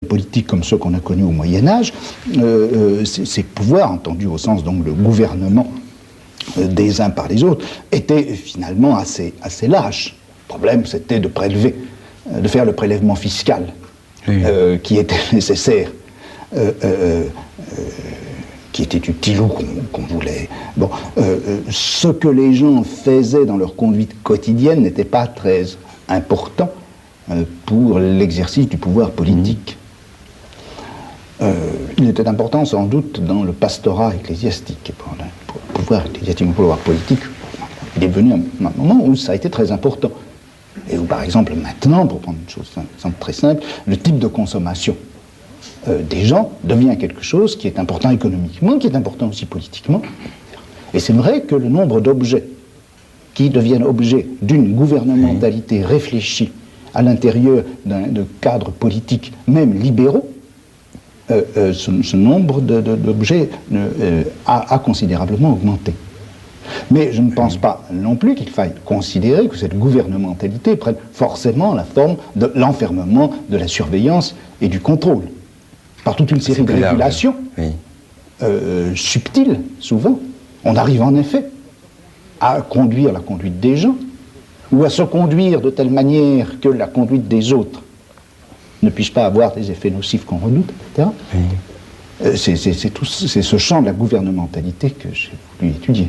politiques comme ceux qu'on a connus au Moyen-Âge, ces pouvoirs, entendus au sens donc le gouvernement des uns par les autres, étaient finalement assez lâches. Le problème, c'était de faire le prélèvement fiscal qui était nécessaire, qui était utile ou qu'on voulait. Bon, ce que les gens faisaient dans leur conduite quotidienne n'était pas très important pour l'exercice du pouvoir politique. Il était important sans doute dans le pastorat ecclésiastique. Pour le pouvoir ecclésiastique, pour le pouvoir politique, il est venu un moment où ça a été très important. Et où, par exemple, maintenant, pour prendre une chose, un exemple très simple, le type de consommation des gens devient quelque chose qui est important économiquement, qui est important aussi politiquement. Et c'est vrai que le nombre d'objets qui deviennent objets d'une gouvernementalité réfléchie à l'intérieur de cadres politiques, même libéraux, ce nombre d'objets a considérablement augmenté. Mais je ne pense pas non plus qu'il faille considérer que cette gouvernementalité prenne forcément la forme de l'enfermement, de la surveillance et du contrôle. Par toute une série de régulations subtiles, souvent, on arrive en effet à conduire la conduite des gens, ou à se conduire de telle manière que la conduite des autres ne puisse pas avoir des effets nocifs qu'on redoute, etc. C'est ce champ de la gouvernementalité que j'ai voulu étudier.